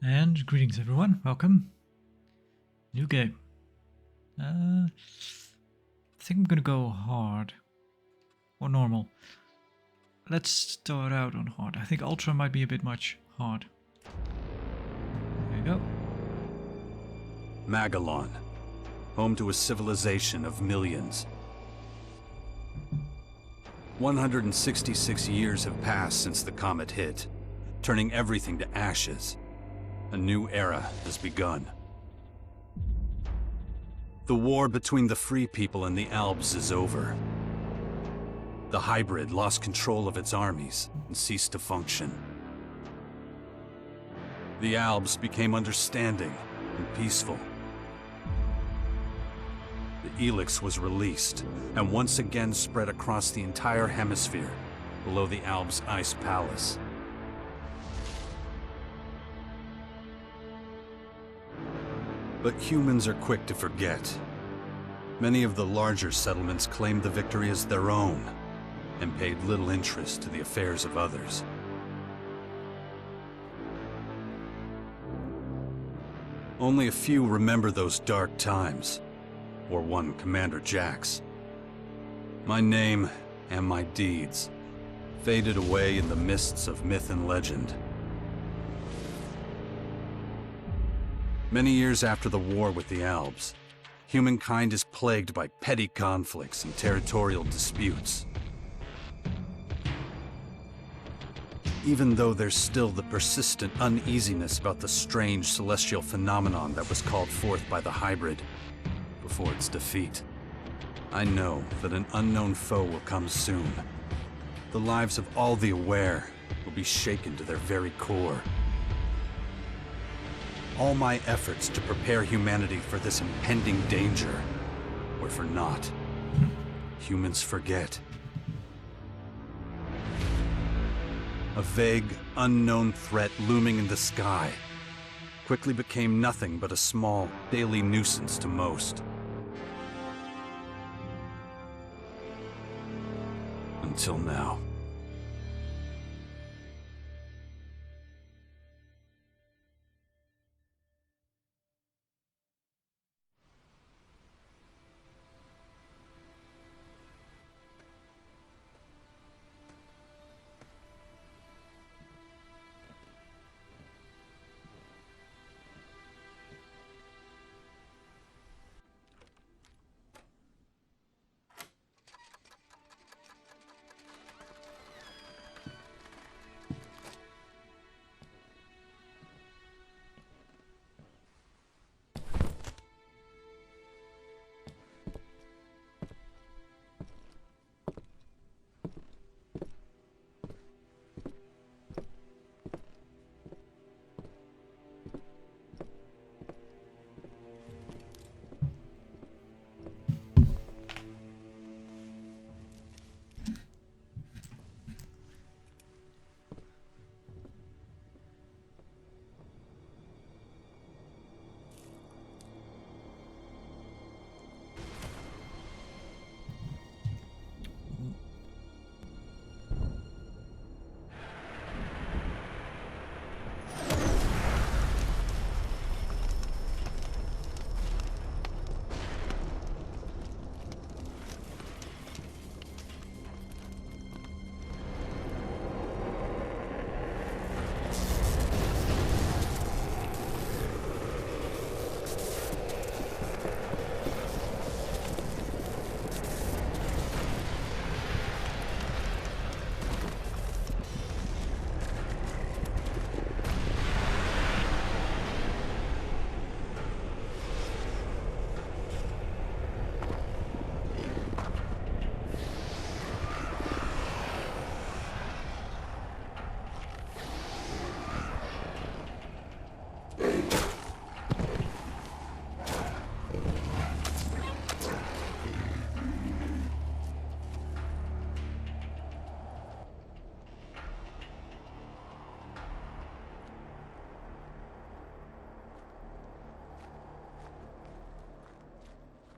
And greetings everyone, welcome. New game. I think I'm gonna go hard. Or normal. Let's start out on hard. I think ultra might be a bit much hard. There you go. Magalon, home to a civilization of millions. 166 years have passed since the comet hit, turning everything to ashes. A new era has begun. The war between the free people and the Albs is over. The hybrid lost control of its armies and ceased to function. The Albs became understanding and peaceful. The ELEX was released and once again spread across the entire hemisphere below the Albs' ice palace. But humans are quick to forget. Many of the larger settlements claimed the victory as their own and paid little interest to the affairs of others. Only a few remember those dark times, or one Commander Jax. My name and my deeds faded away in the mists of myth and legend. Many years after the war with the Albs, humankind is plagued by petty conflicts and territorial disputes. Even though there's still the persistent uneasiness about the strange celestial phenomenon that was called forth by the hybrid before its defeat, I know that an unknown foe will come soon. The lives of all the aware will be shaken to their very core. All my efforts to prepare humanity for this impending danger were for naught. Humans forget. A vague, unknown threat looming in the sky quickly became nothing but a small, daily nuisance to most. Until now.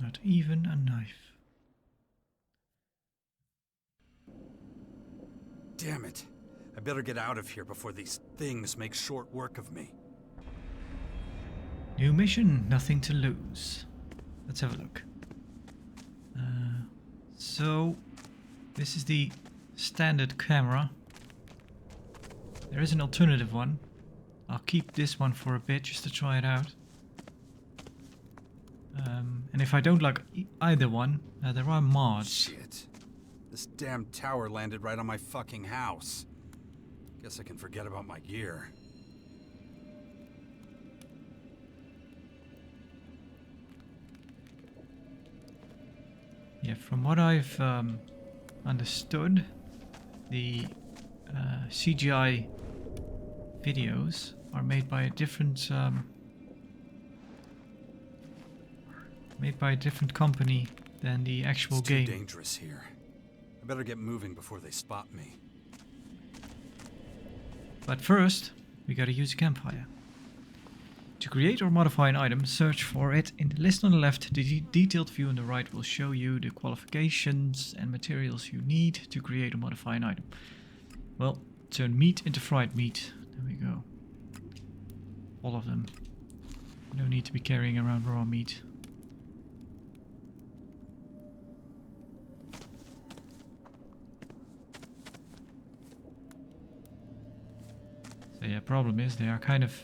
Not even a knife. Damn it. I better get out of here before these things make short work of me. New mission, nothing to lose. Let's have a look. So, this is the standard camera. There is an alternative one. I'll keep this one for a bit just to try it out. And if I don't like either one, there are mods. Shit. This damn tower landed right on my fucking house. Guess I can forget about my gear. Yeah, from what I've understood, the CGI videos are made by a different company than the actual It's game. too dangerous here. I better get moving before they spot me. But first, we gotta use a campfire. To create or modify an item, search for it in the list on the left. The detailed view on the right will show you the qualifications and materials you need to create or modify an item. Well, turn meat into fried meat. There we go. All of them. No need to be carrying around raw meat. So yeah, problem is they are kind of...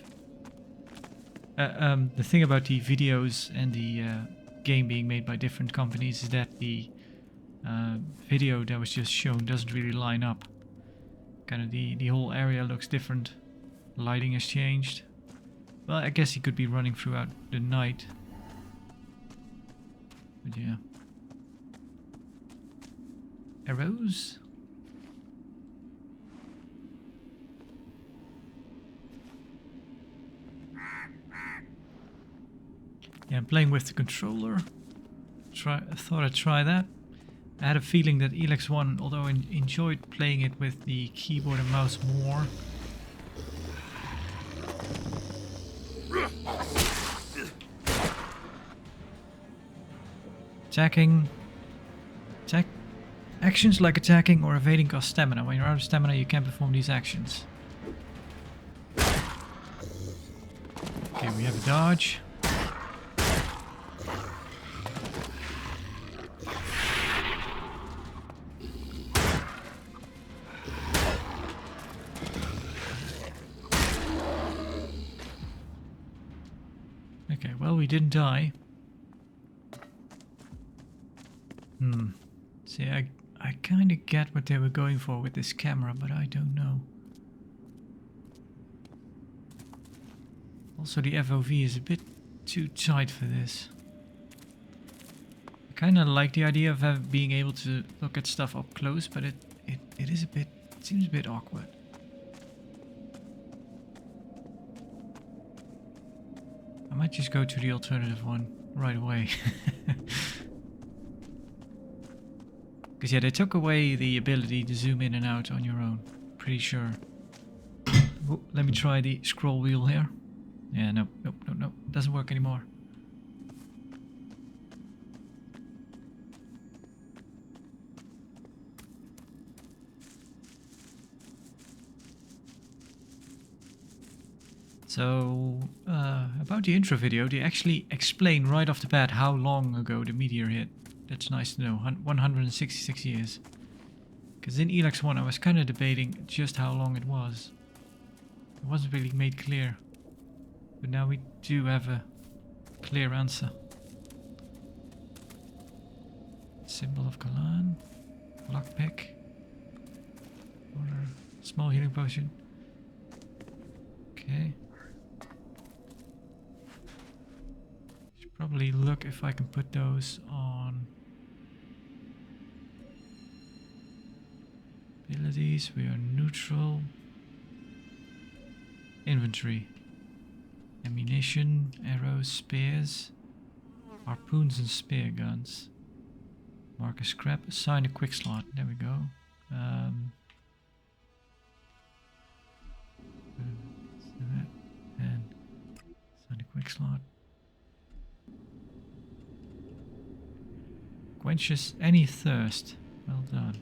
the thing about the videos and the game being made by different companies is that the video that was just shown doesn't really line up. Kind of the whole area looks different. Lighting has changed. Well, I guess he could be running throughout the night. But yeah. Arrows? Yeah, I'm playing with the controller. Thought I'd try that. I had a feeling that ELEX I, although I enjoyed playing it with the keyboard and mouse more. Actions like attacking or evading cost stamina. When you're out of stamina, you can't perform these actions. Okay, we have a dodge. Okay, well, we didn't die. See, I kind of get what they were going for with this camera, but I don't know. Also, the FOV is a bit too tight for this. I kind of like the idea of being able to look at stuff up close, but it is a bit, it seems a bit awkward. I might just go to the alternative one right away. Because yeah, they took away the ability to zoom in and out on your own. Pretty sure. Oh, let me try the scroll wheel here. Yeah, no. Doesn't work anymore. So, about the intro video, they actually explain right off the bat how long ago the meteor hit. That's nice to know. 166 years. Because in ELEX I was kind of debating just how long it was. It wasn't really made clear. But now we do have a clear answer. Symbol of Kalan. Lockpick. Or a small healing potion. Okay. Should probably look if I can put those on abilities. We are neutral. Inventory. Ammunition, arrows, spears, harpoons and spear guns. Mark a scrap, assign a quick slot. There we go. And assign a quick slot. Quenches any thirst. Well done.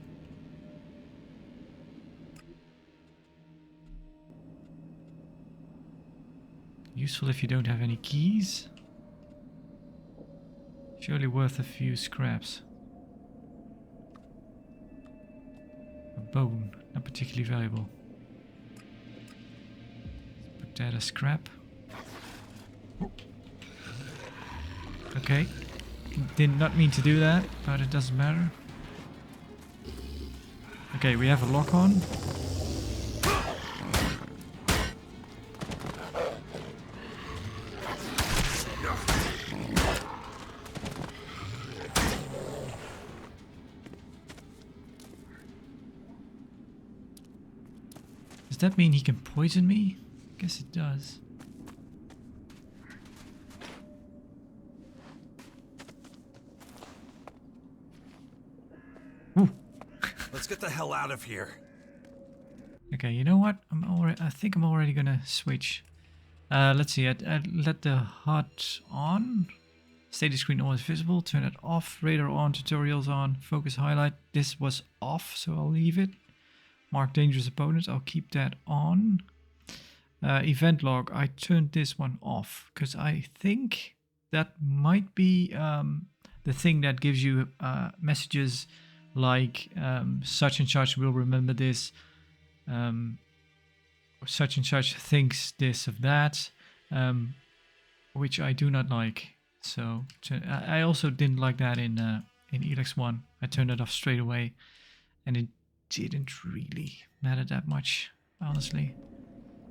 Useful if you don't have any keys. Surely worth a few scraps. A bone, not particularly valuable. Let's put that as scrap. Okay. Did not mean to do that, but it doesn't matter. Okay, we have a lock on. Does that mean he can poison me? I guess it does. Ooh. Let's get the hell out of here. Okay, you know what? I think I'm already gonna switch. Let's see. I'd let the HUD on. Status screen always visible. Turn it off. Radar on. Tutorials on. Focus highlight. This was off, so I'll leave it. Mark dangerous opponents. I'll keep that on. Event log. I turned this one off because I think that might be the thing that gives you messages like such and such will remember this. Or such and such thinks this of that, which I do not like. So I also didn't like that in ELEX 1. I turned it off straight away, and it didn't really matter that much, honestly.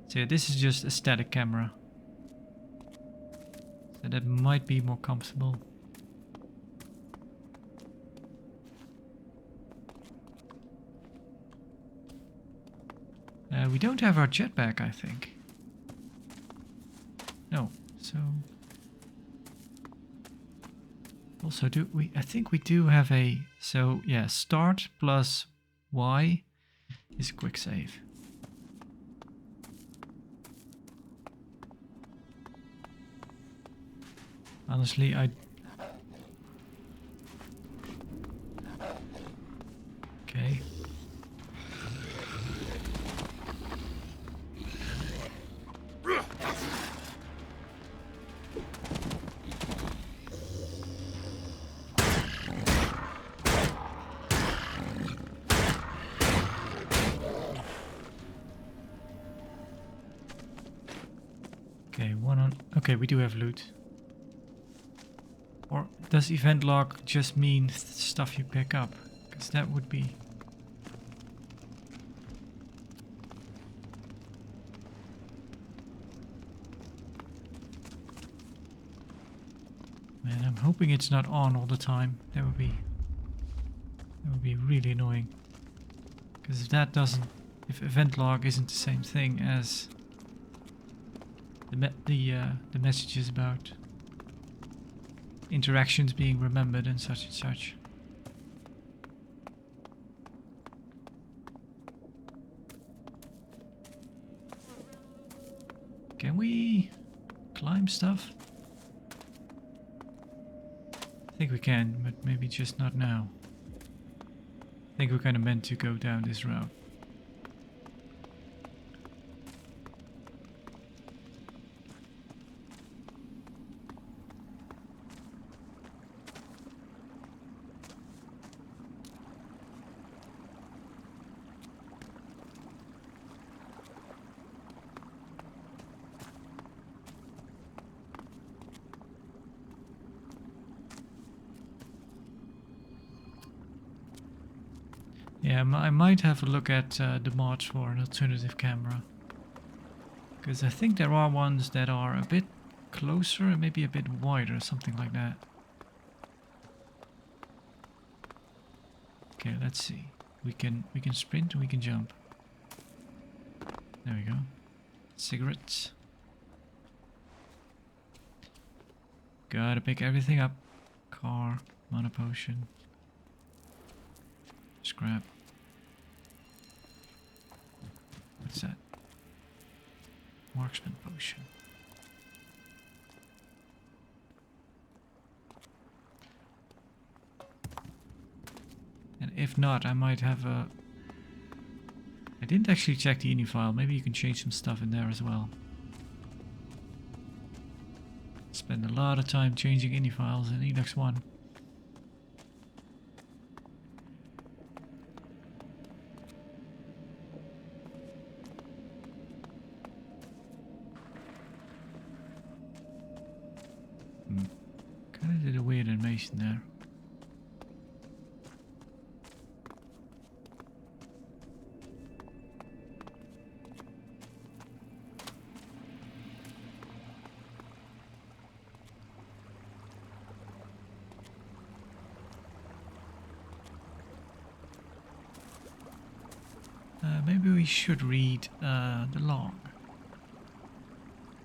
So yeah, this is just a static camera, so that might be more comfortable. We don't have our jetpack, I think. No, so... Also, I think we do have a... So, yeah, start plus Y is a quick save. Honestly, Okay. Okay, one on... Okay, we do have loot. Or does event log just mean stuff you pick up? Because that would be... Man, I'm hoping it's not on all the time. That would be really annoying. Because if that doesn't... If event log isn't the same thing as the messages about interactions being remembered and such. Can we climb stuff? I think we can, but maybe just not now. I think we're kind of meant to go down this route. Yeah, I might have a look at the mods for an alternative camera. Because I think there are ones that are a bit closer and maybe a bit wider, something like that. Okay, let's see. We can sprint and we can jump. There we go. Cigarettes. Gotta pick everything up. Car, mana potion. Scrap. What's that? Marksman potion. And if not, I might have a... I didn't actually check the ini file. Maybe you can change some stuff in there as well. Spend a lot of time changing ini files in ELEX I. Kind of did a weird animation there. Maybe we should read the log.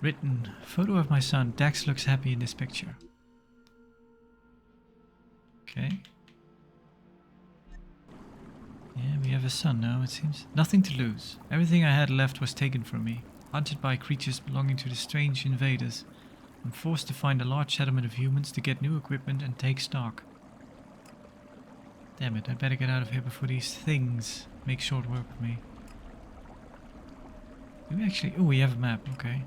Written, photo of my son. Dax looks happy in this picture. Okay. Yeah, we have a son now, it seems. Nothing to lose. Everything I had left was taken from me. Hunted by creatures belonging to the strange invaders. I'm forced to find a large settlement of humans to get new equipment and take stock. Damn it, I better get out of here before these things make short work of me. Do we actually... Oh, we have a map, okay.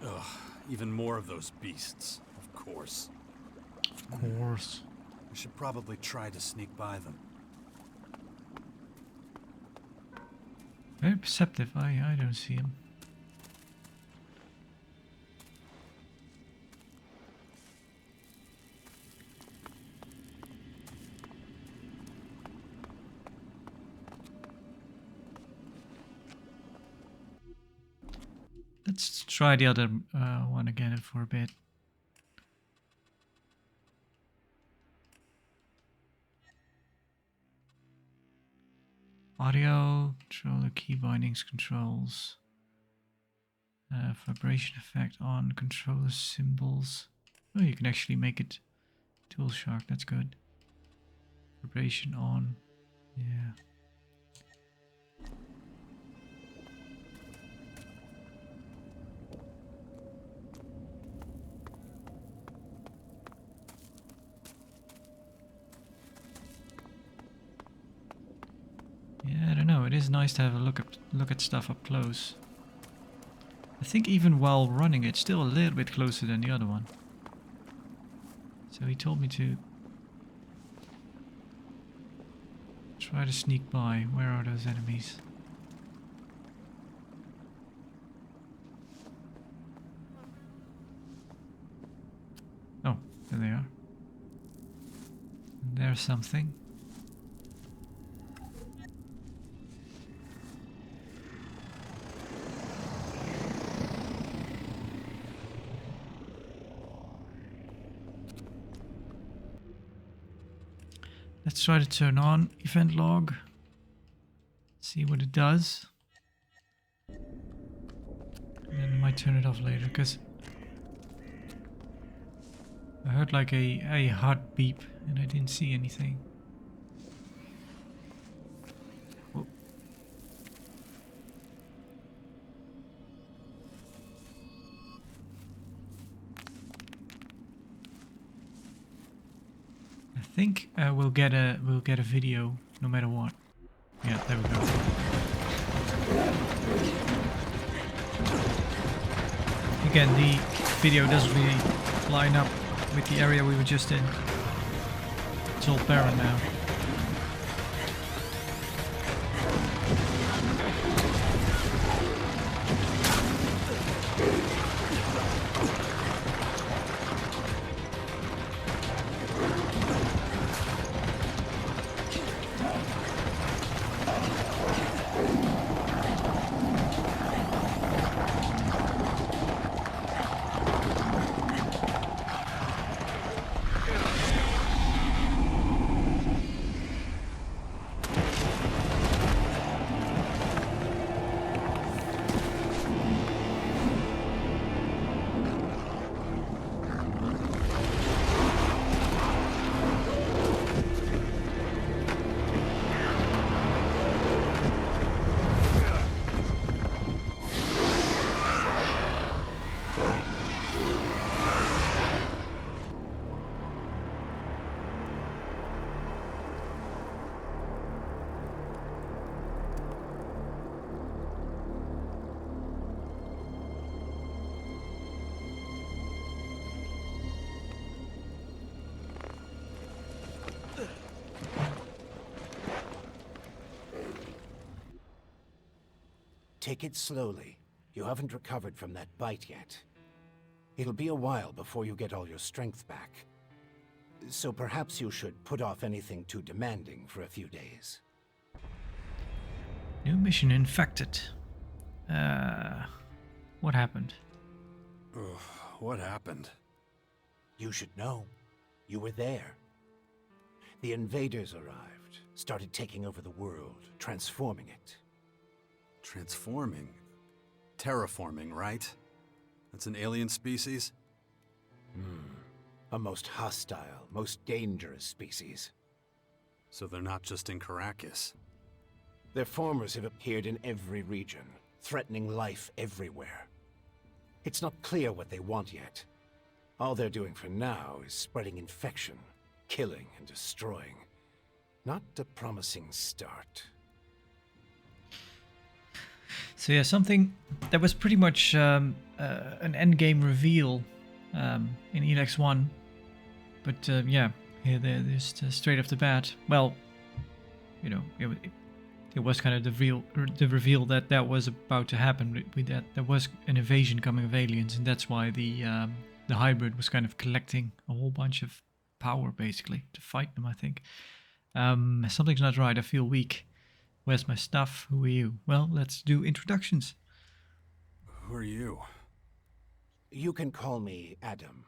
Ugh, even more of those beasts, of course. Of course. I should probably try to sneak by them. Very perceptive. I don't see him. Let's try the other one again for a bit. Audio, controller, key bindings, controls. Vibration effect on controller symbols. Oh, you can actually make it tool shark, that's good. Vibration on, yeah. Yeah, I don't know. It is nice to have a look at stuff up close. I think even while running, it's still a little bit closer than the other one. So he told me to try to sneak by. Where are those enemies? Oh, there they are. There's something. Let's try to turn on event log. See what it does. And then I might turn it off later because I heard like a hard beep and I didn't see anything. Whoa. I think we'll get a video no matter what. Yeah, there we go. Again, the video doesn't really line up with the area we were just in. It's all barren now. Take it slowly. You haven't recovered from that bite yet. It'll be a while before you get all your strength back. So perhaps you should put off anything too demanding for a few days. New mission infected. What happened? Ugh, what happened? You should know. You were there. The invaders arrived, started taking over the world, transforming it. Transforming? Terraforming, right? That's an alien species? A most hostile, most dangerous species. So they're not just in Caracas. Their formers have appeared in every region, threatening life everywhere. It's not clear what they want yet. All they're doing for now is spreading infection, killing and destroying. Not a promising start. So yeah, something that was pretty much an endgame reveal in ELEX I. But yeah, here they're just straight off the bat. Well, you know, it was kind of the reveal that that was about to happen. With that, there was an invasion coming of aliens, and that's why the hybrid was kind of collecting a whole bunch of power, basically, to fight them. I think something's not right. I feel weak. Where's my stuff? Who are you? Well, let's do introductions. Who are you? You can call me Adam.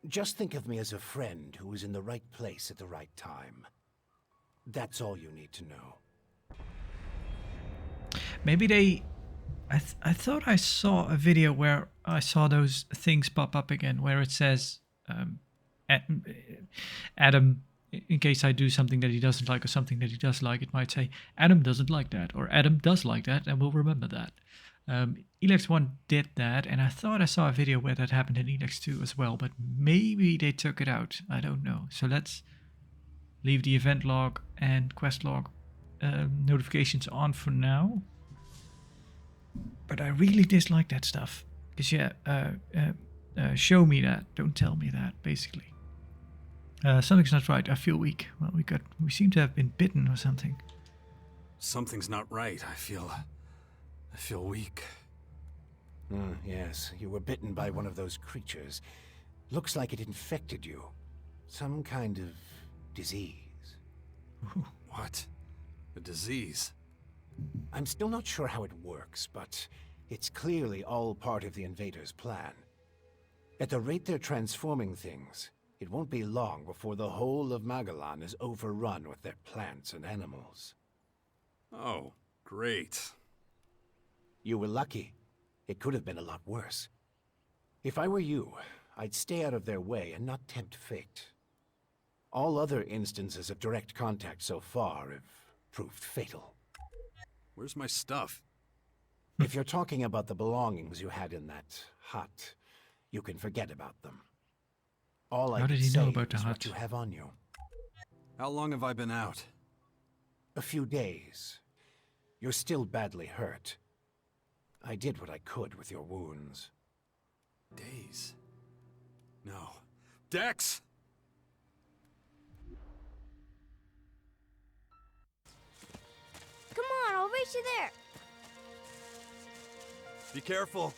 Just think of me as a friend who was in the right place at the right time. That's all you need to know. Maybe they... I thought I saw a video where I saw those things pop up again, where it says, Adam, in case I do something that he doesn't like or something that he does like, it might say, Adam doesn't like that, or Adam does like that, and we'll remember that. ELEX I did that, and I thought I saw a video where that happened in ELEX II as well, but maybe they took it out. I don't know. So let's leave the event log and quest log notifications on for now. But I really dislike that stuff. Because yeah, show me that, don't tell me that, basically. Something's not right. I feel weak. Well, we seem to have been bitten or something. Something's not right. I feel weak. Yes, you were bitten by one of those creatures. Looks like it infected you. Some kind of disease. What? A disease? I'm still not sure how it works, but it's clearly all part of the invaders' plan. At the rate they're transforming things, it won't be long before the whole of Magellan is overrun with their plants and animals. Oh, great. You were lucky. It could have been a lot worse. If I were you, I'd stay out of their way and not tempt fate. All other instances of direct contact so far have proved fatal. Where's my stuff? If you're talking about the belongings you had in that hut, you can forget about them. All I How did can he say know about the is hut? what you have on you. How long have I been out? A few days. You're still badly hurt. I did what I could with your wounds. Days? No. Dex! Come on, I'll race you there. Be careful.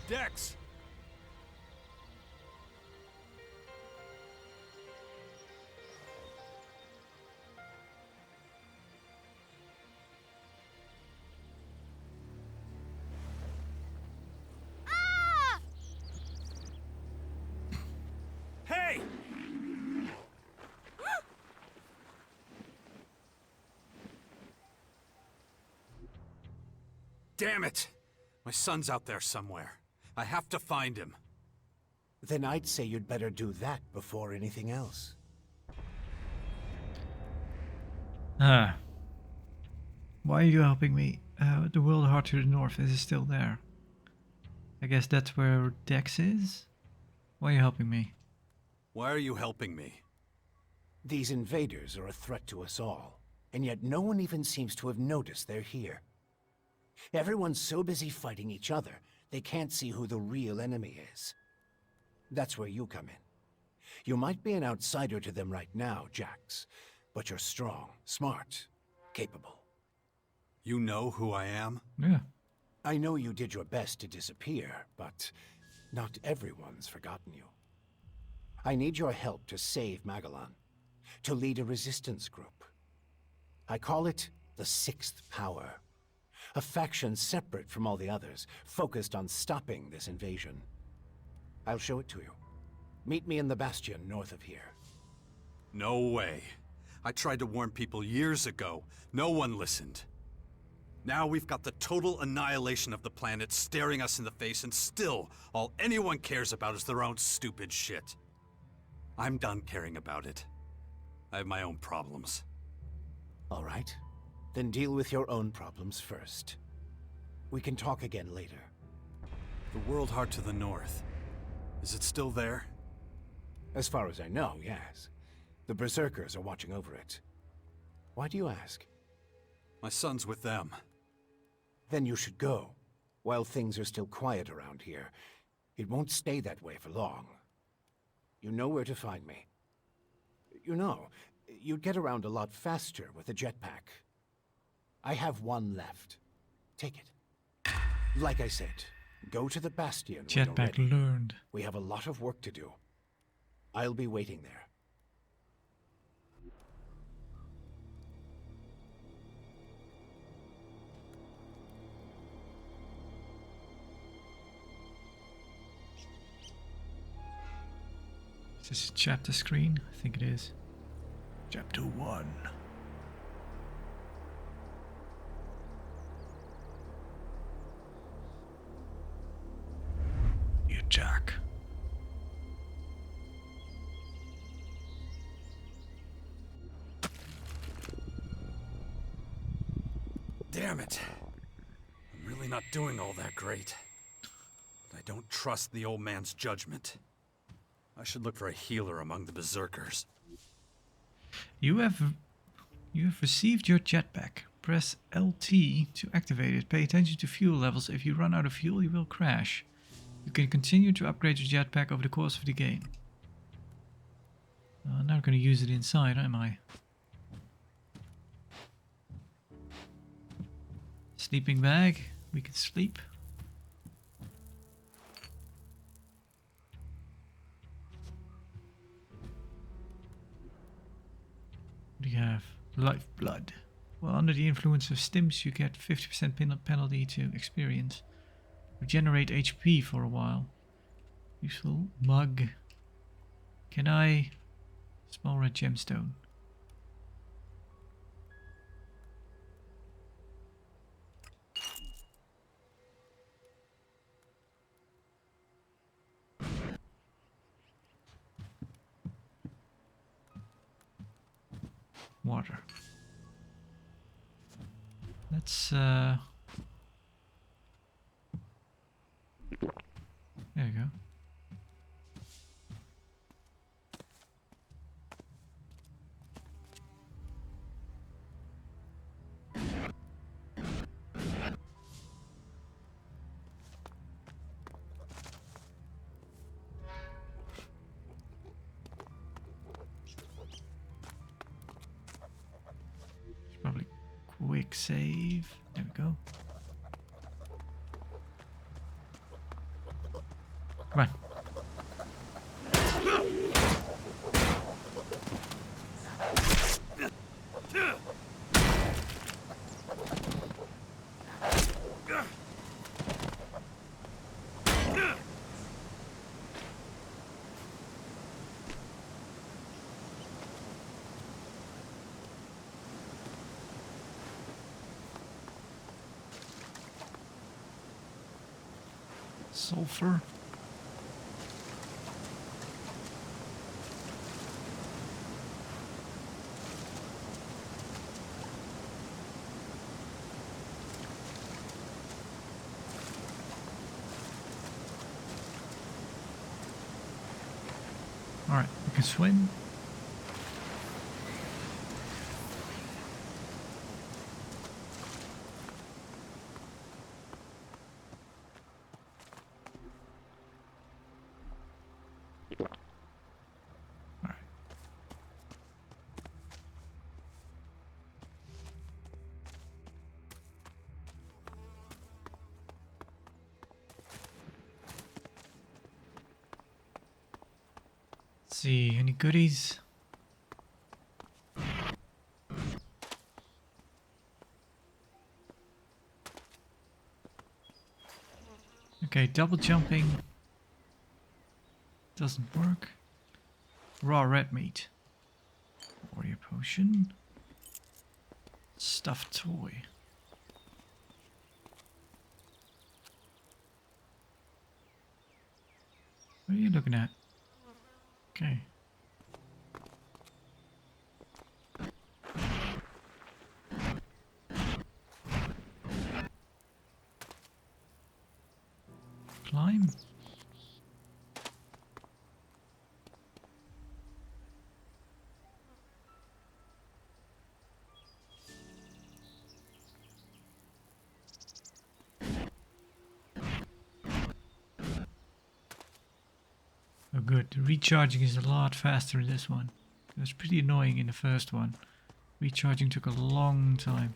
Dex! Ah! Hey! Damn it! My son's out there somewhere. I have to find him. Then I'd say you'd better do that before anything else. Why are you helping me? The world heart to the north is still there. I guess that's where Dex is? Why are you helping me? Why are you helping me? These invaders are a threat to us all, and yet no one even seems to have noticed they're here. Everyone's so busy fighting each other, they can't see who the real enemy is. That's where you come in. You might be an outsider to them right now, Jax, but you're strong, smart, capable. You know who I am? Yeah. I know you did your best to disappear, but not everyone's forgotten you. I need your help to save Magellan, to lead a resistance group. I call it the Sixth Power, a faction separate from all the others, focused on stopping this invasion. I'll show it to you. Meet me in the bastion north of here. No way. I tried to warn people years ago. No one listened. Now we've got the total annihilation of the planet staring us in the face, and still, all anyone cares about is their own stupid shit. I'm done caring about it. I have my own problems. All right. Then deal with your own problems first. We can talk again later. The World Heart to the north. Is it still there? As far as I know, yes. The Berserkers are watching over it. Why do you ask? My son's with them. Then you should go, while things are still quiet around here. It won't stay that way for long. You know where to find me. You know, you'd get around a lot faster with a jetpack. I have one left. Take it. Like I said, go to the Bastion when you're Jetpack ready. learned. We have a lot of work to do. I'll be waiting there. Is this a chapter screen? I think it is. Chapter 1. You Jack. Damn it. I'm really not doing all that great. But I don't trust the old man's judgment. I should look for a healer among the Berserkers. You have received your jetpack. Press LT to activate it. Pay attention to fuel levels. If you run out of fuel, you will crash. You can continue to upgrade your jetpack over the course of the game. I'm not going to use it inside, am I? Sleeping bag. We can sleep. What do you have? Lifeblood. Well, under the influence of stims, you get 50% penalty to experience. Regenerate HP for a while. Useful. Mug. Can I? Small red gemstone. Water. Let's there you go. Probably quick save. There we go. Come on. Sulfur. Alright, we can swim. Alright. Let's see, any goodies? Okay, double jumping doesn't work. Raw red meat. Warrior potion. Stuffed toy. What are you looking at? Okay. Climb. Oh good, the recharging is a lot faster in this one. It was pretty annoying in the first one. Recharging took a long time.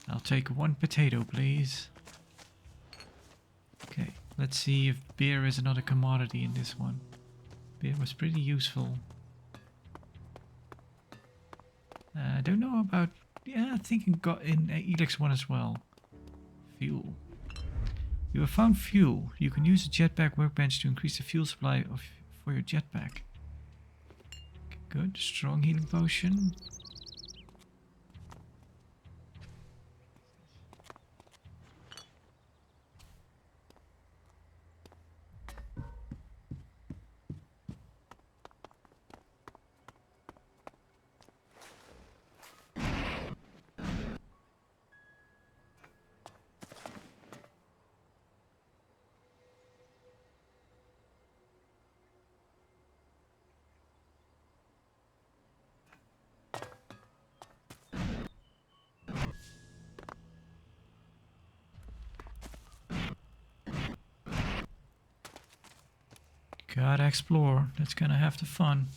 I'll take 1 potato, please. Okay, let's see if beer is another commodity in this one. Beer was pretty useful. I don't know about... Yeah, I think it got in ELEX I as well. Fuel. You have found fuel. You can use a jetpack workbench to increase the fuel supply for your jetpack. Good. Strong healing potion. Gotta explore. That's gonna have the fun.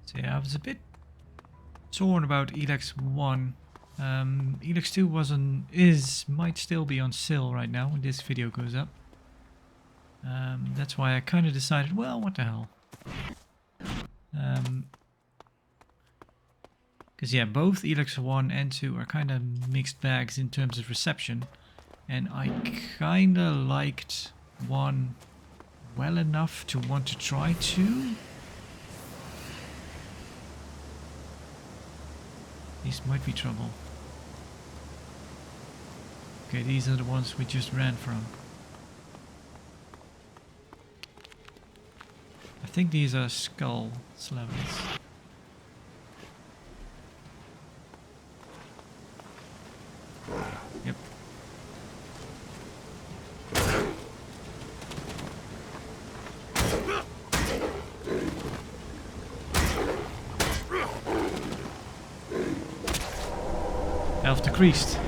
So yeah, I was a bit torn about ELEX 1. ELEX 2 might still be on sale right now when this video goes up. That's why I kind of decided, well, what the hell. Because yeah, both ELEX 1 and 2 are kind of mixed bags in terms of reception. And I kind of liked 1 well enough to want to try 2. These might be trouble. Okay, these are the ones we just ran from. I think these are skull levels. Yep. Health decreased.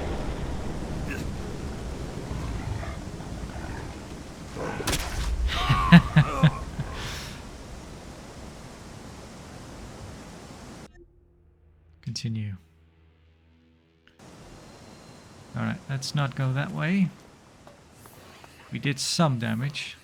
Continue. Alright, let's not go that way. We did some damage.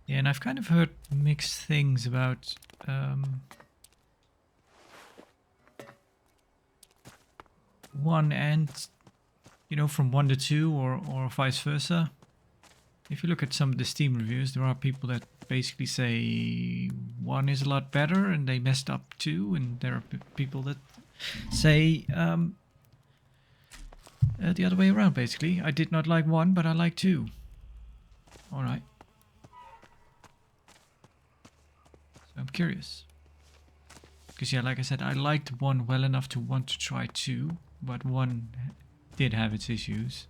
Yeah, and I've kind of heard mixed things about one and, you know, from 1 to 2 or vice versa. If you look at some of the Steam reviews, there are people that basically say 1 is a lot better and they messed up 2, and there are people that say the other way around, basically. I did not like 1, but I like 2. Alright. So I'm curious. Because yeah, like I said, I liked 1 well enough to want to try 2, but 1 did have its issues.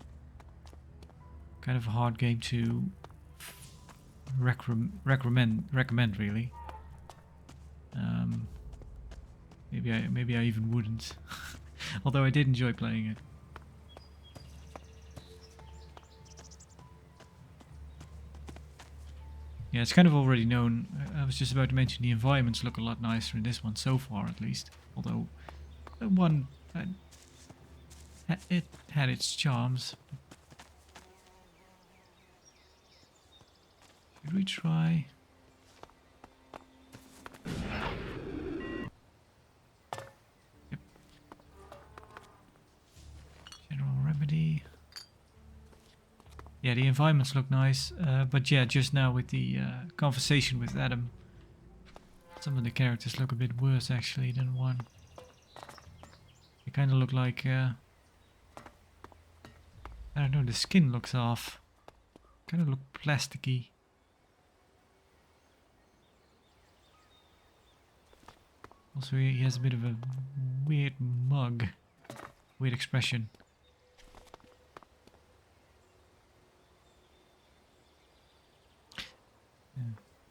Kind of a hard game to recommend really. Maybe I even wouldn't, although I did enjoy playing it. Yeah, it's kind of already known. I was just about to mention the environments look a lot nicer in this one so far, at least. Although one it had its charms. Should we try? Yep. General remedy. Yeah, the environments look nice, but yeah, just now with the conversation with Adam, some of the characters look a bit worse actually than one. They kind of look like, I don't know, the skin looks off. Kind of look plasticky. Also, he has a bit of a weird mug, weird expression.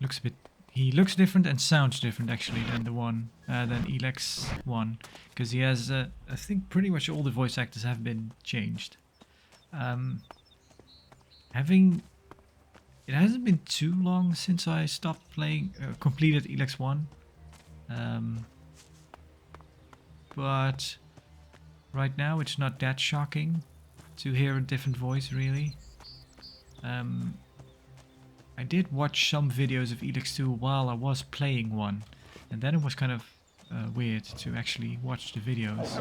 Looks a bit. He looks different and sounds different actually than the one than ELEX I, because he has. I think pretty much all the voice actors have been changed. It hasn't been too long since I stopped playing, completed ELEX I. But right now it's not that shocking to hear a different voice really. I did watch some videos of ELEX II while I was playing one, and then it was kind of weird to actually watch the videos.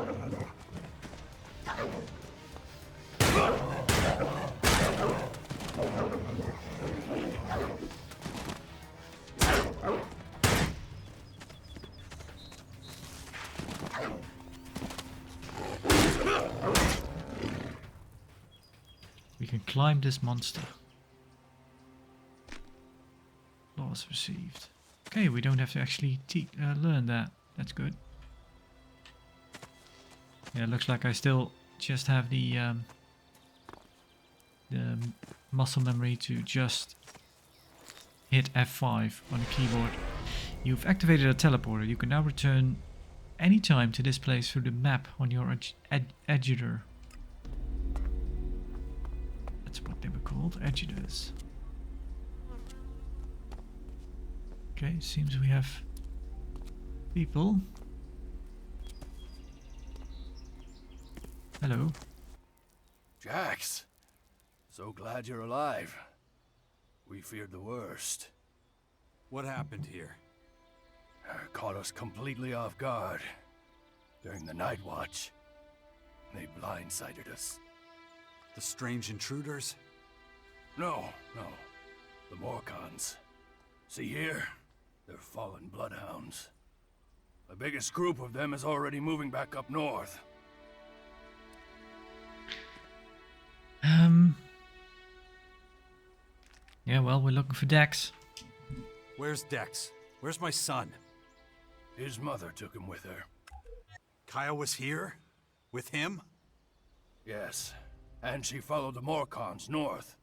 We can climb this monster. Laws received. Okay, we don't have to actually learn that. That's good. Yeah, it looks like I still just have the muscle memory to just hit F5 on the keyboard. You've activated a teleporter. You can now return anytime to this place through the map on your editor. That's what they were called, editors. Okay, seems we have people. Hello. Jax, so glad you're alive. We feared the worst. What happened here? Caught us completely off guard. During the night watch, they blindsided us. The strange intruders? No. The Morcons. See here? They're fallen bloodhounds. The biggest group of them is already moving back up north. Yeah, well, we're looking for Dex. Where's Dex? Where's my son? His mother took him with her. Kaya was here? With him? Yes, and she followed the Morcons north.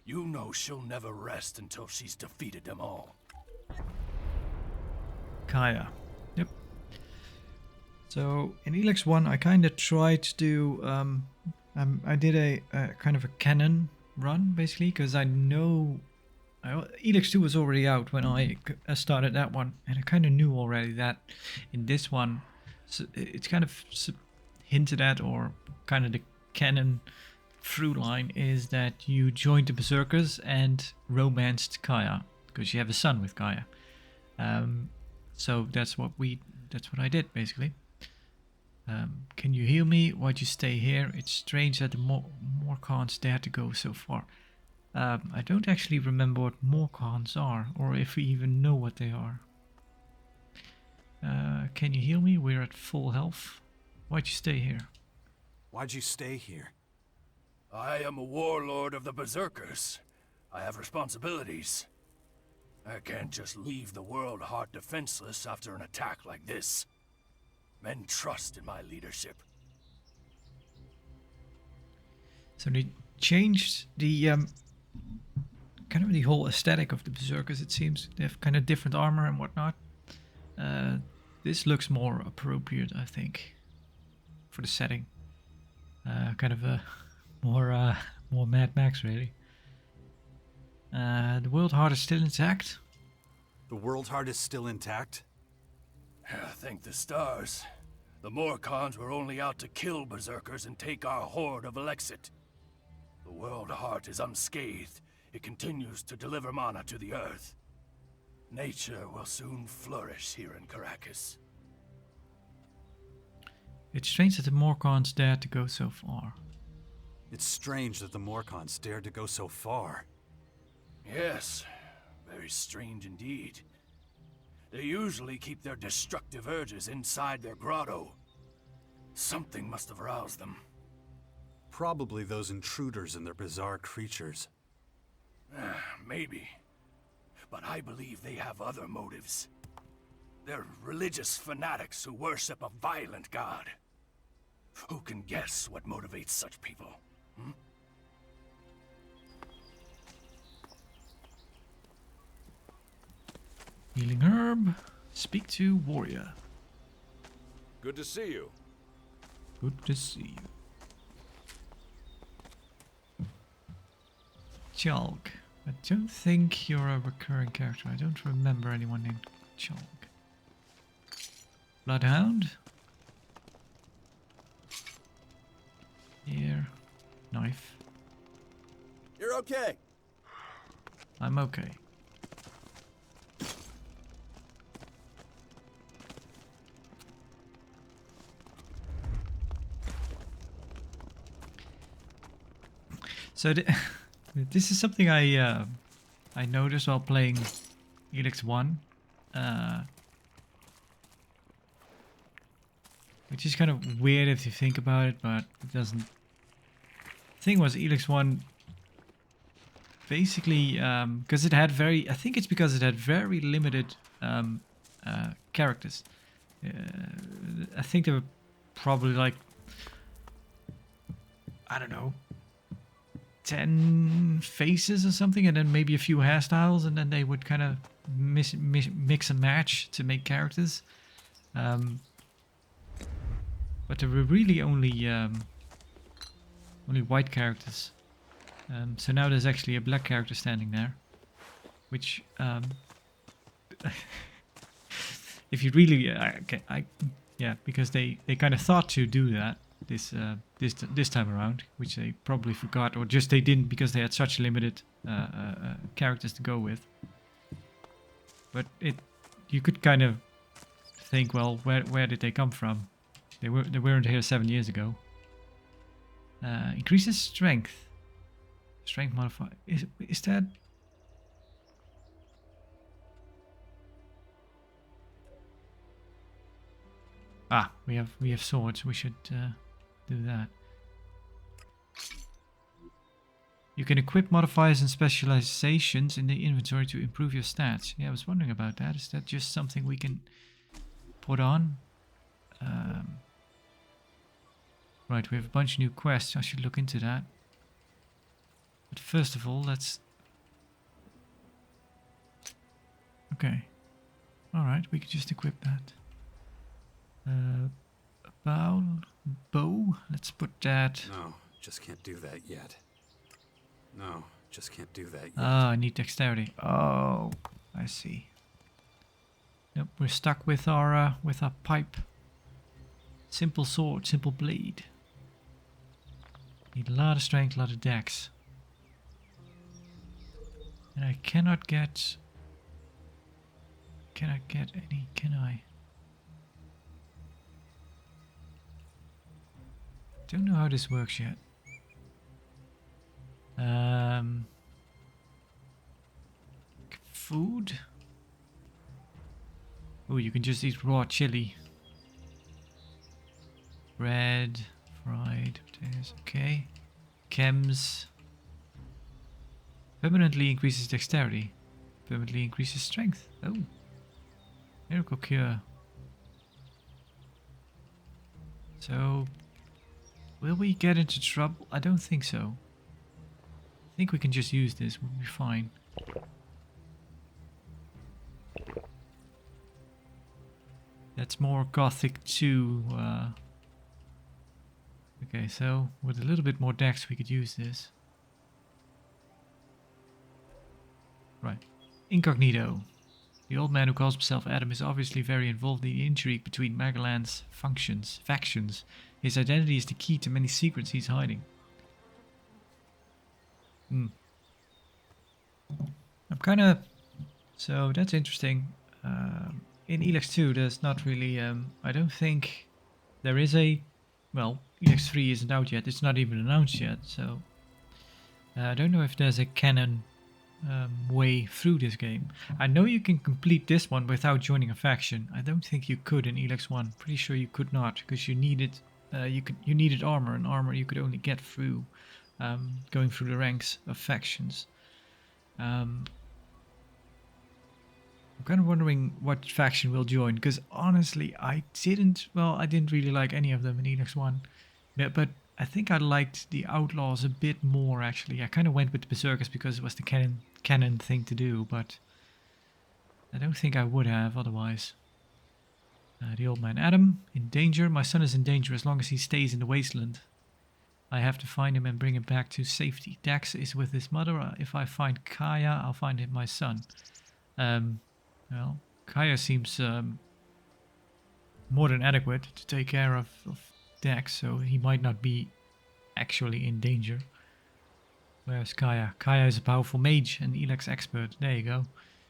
You know she'll never rest until she's defeated them all. Kaya. Yep. So in ELEX I, I kind of tried to do. I did a kind of a canon run basically because I know ELEX II was already out when I started that one, and I kind of knew already that in this one, so it's kind of hinted at, or kind of the canon through line is that you joined the Berserkers and romanced Kaya because you have a son with Kaya. So that's what I did basically. Can you heal me? Why'd you stay here? It's strange that the Morcons dared to go so far. I don't actually remember what Morcons are, or if we even know what they are. Can you heal me? We're at full health. Why'd you stay here? Why'd you stay here? I am a warlord of the Berserkers. I have responsibilities. I can't just leave the world heart defenseless after an attack like this. Men trust in my leadership. So they changed the kind of the whole aesthetic of the Berserkers, it seems. They have kind of different armor and whatnot. This looks more appropriate, I think, for the setting. Kind of a more Mad Max, really. The world heart is still intact. The world heart is still intact? Thank the stars. The Morcons were only out to kill Berserkers and take our horde of Elexit. The world heart is unscathed. It continues to deliver mana to the earth. Nature will soon flourish here in Caracas. It's strange that the Morcons dared to go so far. It's strange that the Morcons dared to go so far. Yes, very strange indeed. They usually keep their destructive urges inside their grotto. Something must have roused them. Probably those intruders and their bizarre creatures. Maybe. But I believe they have other motives. They're religious fanatics who worship a violent god. Who can guess what motivates such people? Hmm? Healing herb. Speak to warrior. Good to see you. Good to see you. Chalk. I don't think you're a recurring character. I don't remember anyone named Chalk. Bloodhound. Here. Knife. You're okay. I'm okay. So this is something I noticed while playing ELEX I, which is kind of weird if you think about it, but it doesn't. The thing was, ELEX I basically, because it had I think it's because it had very limited characters. I think there were probably like, I don't know, 10 faces or something, and then maybe a few hairstyles, and then they would kind of mix and match to make characters. But there were really only white characters. So now there's actually a black character standing there, which if you really yeah, because they kind of thought to do that this time around, which they probably forgot, or just they didn't because they had such limited characters to go with. But you could kind of think, well, where did they come from? They weren't here 7 years ago. Increases strength. Strength modifier. Is that? Ah, we have swords. We should do that. You can equip modifiers and specializations in the inventory to improve your stats. Yeah, I was wondering about that. Is that just something we can put on? Right, we have a bunch of new quests. I should look into that. But first of all, let's... Okay. Alright, we could just equip that. Bow. Let's put that... No, just can't do that yet. No, just can't do that yet. Ah, I need dexterity. Oh, I see. Nope, we're stuck with our pipe. Simple sword, simple blade. Need a lot of strength, a lot of dex. And I cannot get any, can I? Don't know how this works yet. Food? Oh, you can just eat raw chili. Bread, fried potatoes, okay. Chems. Permanently increases dexterity. Permanently increases strength. Oh. Miracle cure. So, will we get into trouble? I don't think so. I think we can just use this, we'll be fine. That's more Gothic 2. Okay, so with a little bit more dex we could use this. Right. Incognito. The old man who calls himself Adam is obviously very involved in the intrigue between Magellan's factions. His identity is the key to many secrets he's hiding. I'm kind of... So that's interesting. In ELEX 2 there's not really... I don't think there is a... Well, ELEX 3 isn't out yet. It's not even announced yet. So I don't know if there's a canon way through this game. I know you can complete this one without joining a faction. I don't think you could in ELEX 1. Pretty sure you could not, because you needed you needed armor, and armor you could only get through going through the ranks of factions. I'm kind of wondering what faction will join, because honestly I didn't really like any of them in ELEX 1, but I think I liked the Outlaws a bit more actually. I kind of went with the Berserkers because it was the canon thing to do, but I don't think I would have otherwise. The old man Adam, in danger. My son is in danger as long as he stays in the wasteland. I have to find him and bring him back to safety. Dax is with his mother. If I find Kaya, I'll find him my son. Well, Kaya seems more than adequate to take care of Dax, so he might not be actually in danger. Where's Kaya? Kaya is a powerful mage and ELEX expert. There you go.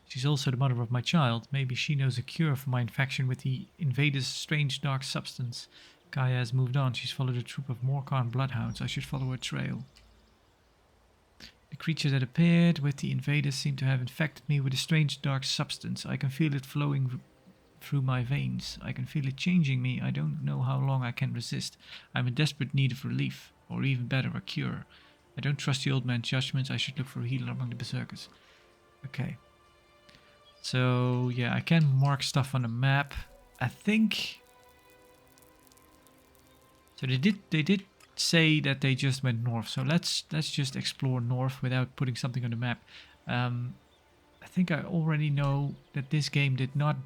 She's also the mother of my child. Maybe she knows a cure for my infection with the invader's strange dark substance. Kaya has moved on. She's followed a troop of Morkan bloodhounds. I should follow her trail. The creature that appeared with the invaders seemed to have infected me with a strange dark substance. I can feel it flowing through my veins. I can feel it changing me. I don't know how long I can resist. I'm in desperate need of relief, or even better, a cure. I don't trust the old man's judgments. I should look for a healer among the berserkers. Okay. So, yeah, I can mark stuff on the map. I think... So they did say that they just went north. So let's just explore north without putting something on the map. I think I already know that this game did not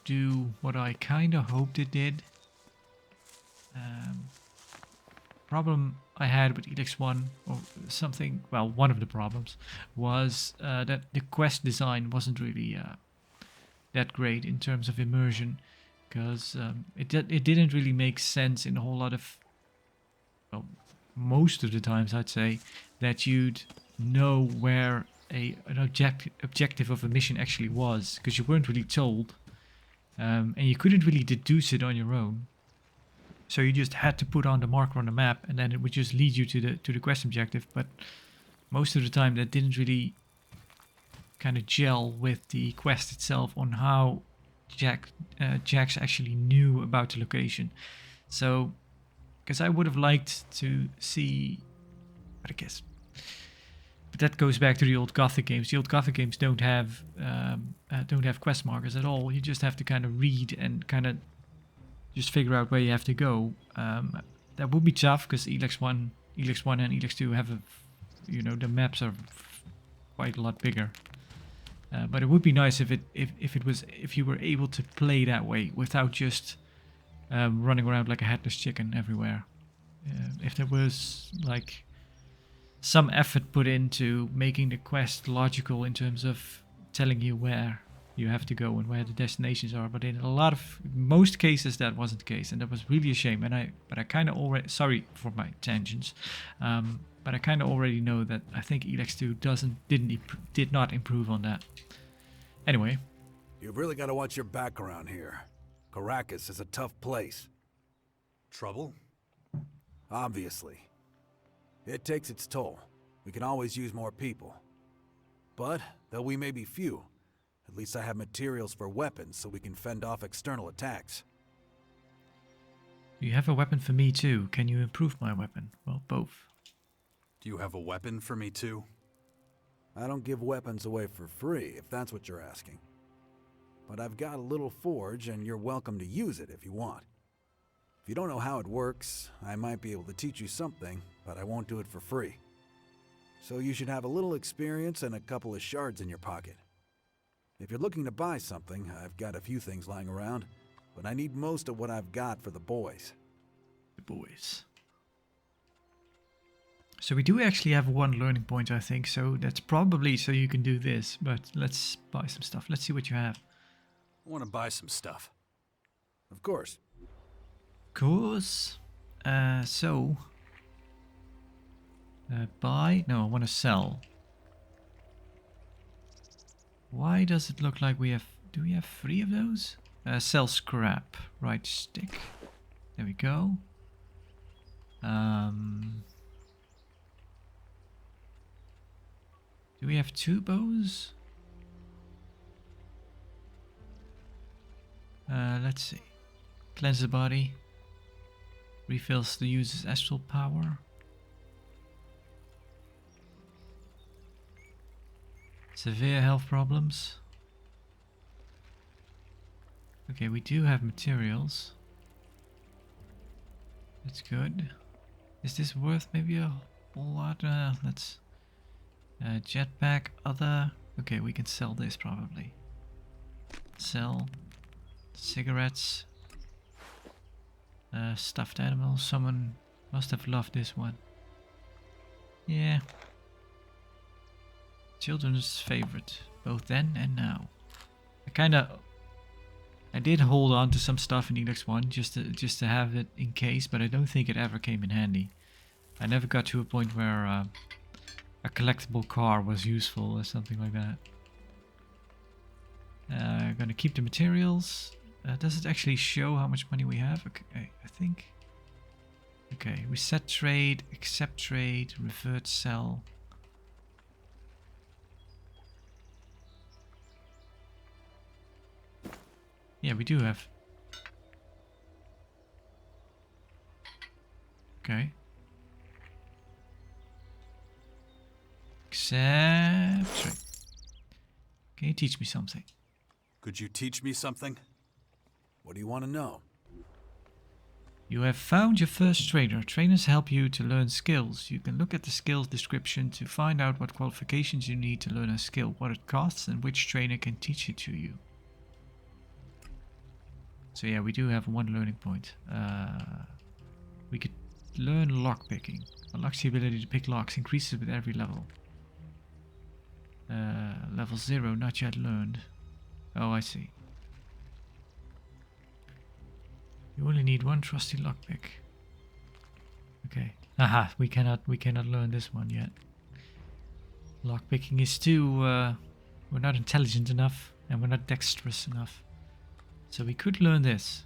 do what I kind of hoped it did. Problem I had with ELEX 1, or something, well, one of the problems, was that the quest design wasn't really that great in terms of immersion, because it didn't really make sense in a whole lot of, well, most of the times I'd say, that you'd know where an objective of a mission actually was, because you weren't really told, and you couldn't really deduce it on your own. So you just had to put on the marker on the map, and then it would just lead you to the quest objective. But most of the time that didn't really kind of gel with the quest itself on how Jax actually knew about the location. So, because I would have liked to see, but I guess, but that goes back to the old Gothic games. The old Gothic games don't have quest markers at all. You just have to kind of read and kind of just figure out where you have to go. That would be tough because ELEX 1 and ELEX 2 have the maps are quite a lot bigger. But it would be nice if you were able to play that way without just running around like a headless chicken everywhere. If there was like some effort put into making the quest logical in terms of telling you where you have to go and where the destinations are, but in most cases that wasn't the case, and that was really a shame. But I kind of already, sorry for my tangents, but I kind of already know that I think ELEX 2 did not improve on that. Anyway, You've really got to watch your back around here. Caracas is a tough place. Trouble? Obviously. It takes its toll. We can always use more people. But, though we may be few, at least I have materials for weapons so we can fend off external attacks. you have a weapon for me too. Can you improve my weapon? Well, both. Do you have a weapon for me too? I don't give weapons away for free, if that's what you're asking. But I've got a little forge, and you're welcome to use it if you want. If you don't know how it works, I might be able to teach you something, but I won't do it for free. so you should have a little experience and a couple of shards in your pocket. If you're looking to buy something, I've got a few things lying around, but I need most of what I've got for the boys. The boys. So we do actually have one learning point, I think, so that's probably so you can do this, but let's buy some stuff. Let's see what you have. I want to buy some stuff. Of course. Course. Buy? No, I want to sell. Why does it look like we have... Do we have 3 of those? Sell scrap. Right stick. There we go. Do we have 2 bows? Let's see. Cleanse the body. Refills the user's astral power. Severe health problems. Okay, we do have materials. That's good. Is this worth maybe a whole lot? Let's... jetpack, other... Okay, we can sell this probably. Sell. Cigarettes. Stuffed animals. Someone must have loved this one. Yeah. Children's favorite. Both then and now. I did hold on to some stuff in ELEX 1 just to have it in case, but I don't think it ever came in handy. I never got to a point where a collectible car was useful or something like that. Gonna keep the materials. Does it actually show how much money we have? Okay, I think. Okay, reset trade, accept trade, revert sell. Yeah, we do have. Okay. Accept trade. Can you teach me something? Could you teach me something? What do you want to know? You have found your first trainer. Trainers help you to learn skills. You can look at the skills description to find out what qualifications you need to learn a skill, what it costs, and which trainer can teach it to you. So yeah, we do have 1 learning point. We could learn lockpicking. Unlocks the ability to pick locks, increases with every level. Level 0, not yet learned. Oh, I see. You only need 1 trusty lockpick. Okay. Aha, we cannot learn this one yet. Lockpicking is too we're not intelligent enough and we're not dexterous enough. So we could learn this.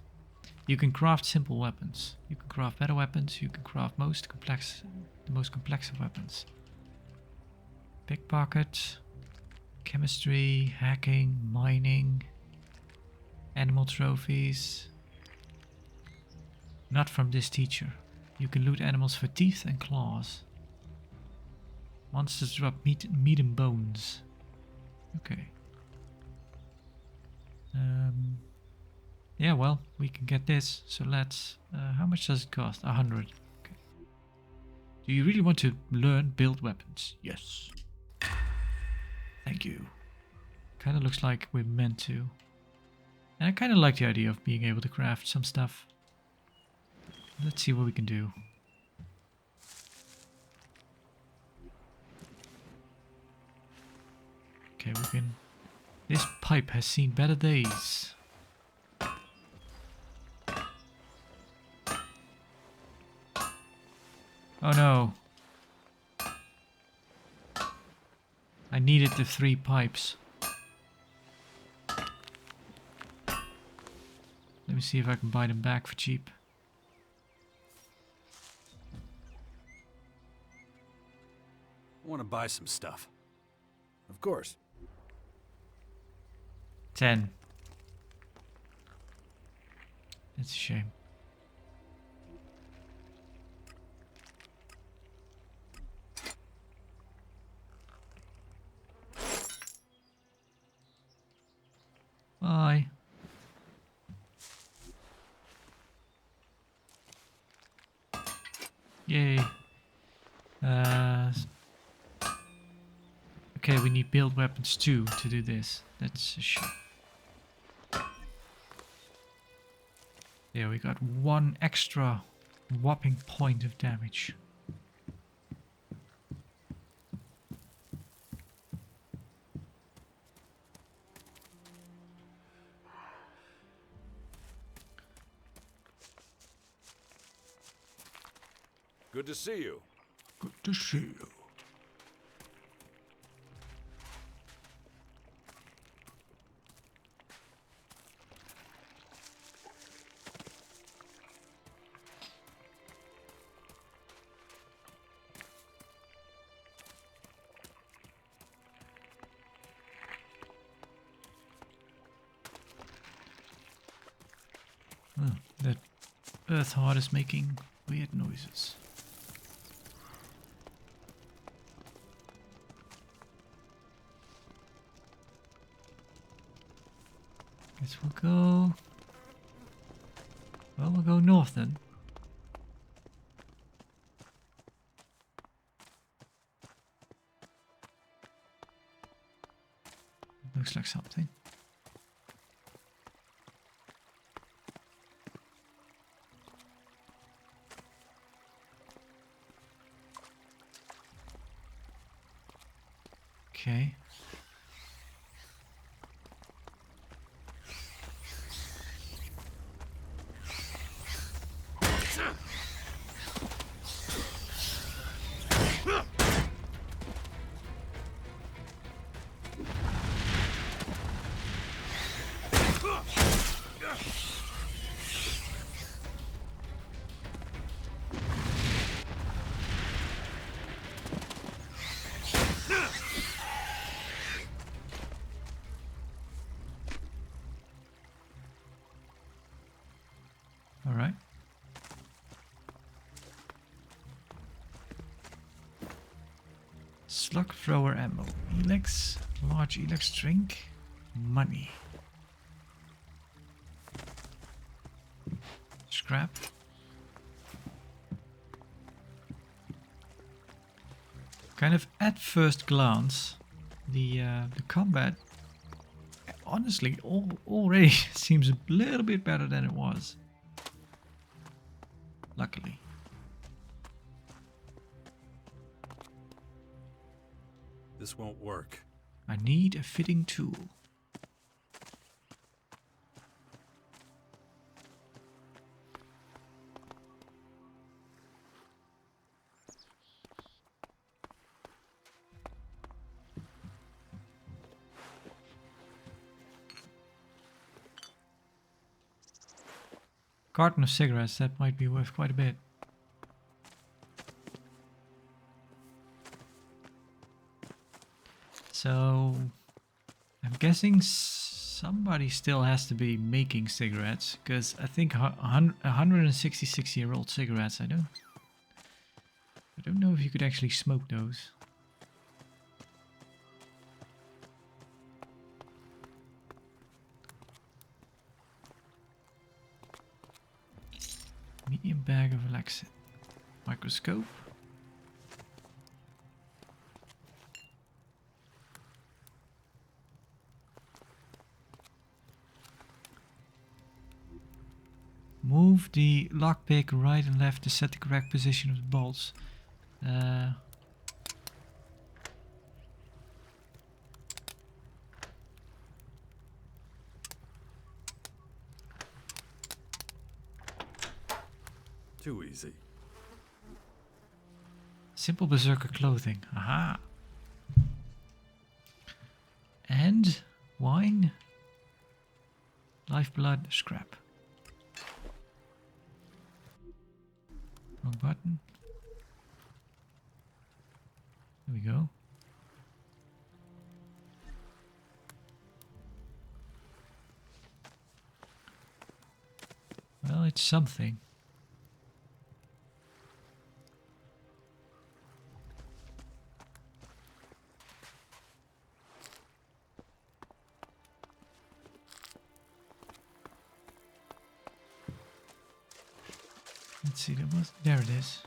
You can craft simple weapons. You can craft better weapons. You can craft the most complex of weapons. Pickpocket, chemistry, hacking, mining, animal trophies. Not from this teacher. You can loot animals for teeth and claws. Monsters drop meat and bones. Okay. Yeah, well, we can get this. So let's... how much does it cost? 100. Okay. Do you really want to learn build weapons? Yes. Thank you. Kind of looks like we're meant to. And I kind of like the idea of being able to craft some stuff. Let's see what we can do. Okay, we can... This pipe has seen better days. Oh no. I needed the 3 pipes. Let me see if I can buy them back for cheap. I want to buy some stuff. Of course. 10. That's a shame. Bye. Yay. Okay, we need build weapons too to do this. That's a shit. There, we got one extra whopping point of damage. Good to see you. Good to see you. Oh, that earth heart is making weird noises. Guess we'll go... Well, we'll go north then. Looks like something. Okay. All right. Slug thrower ammo. Elex. Large Elex drink. Money. Scrap. Kind of at first glance, the combat honestly already seems a little bit better than it was. Luckily. This won't work. I need a fitting tool. Carton of cigarettes, that might be worth quite a bit. So, I'm guessing somebody still has to be making cigarettes, because I think 166-year-old cigarettes, I don't know if you could actually smoke those. Medium bag of Elexit. Microscope. Move the lockpick right and left to set the correct position of the bolts. Too easy. Simple berserker clothing. Aha. And wine. Lifeblood scrap. Wrong button. There we go. Well, it's something. Let's see, there it is.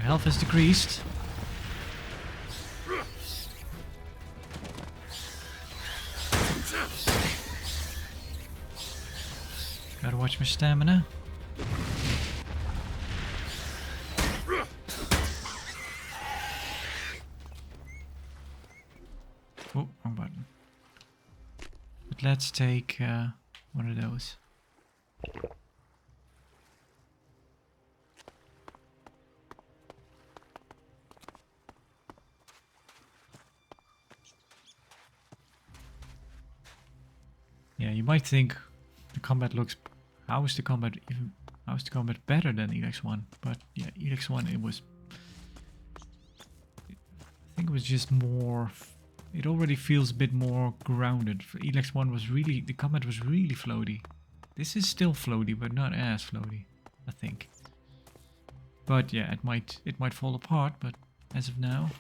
health has decreased. Gotta watch my stamina. Oh, wrong button. But let's take one of those. Yeah, you might think the combat looks... How is the combat better than ELEX 1? But yeah, ELEX 1 it was... I think it was just more... It already feels a bit more grounded. For ELEX 1 was really... The combat was really floaty. This is still floaty, but not as floaty, I think. But yeah, it might fall apart, but as of now...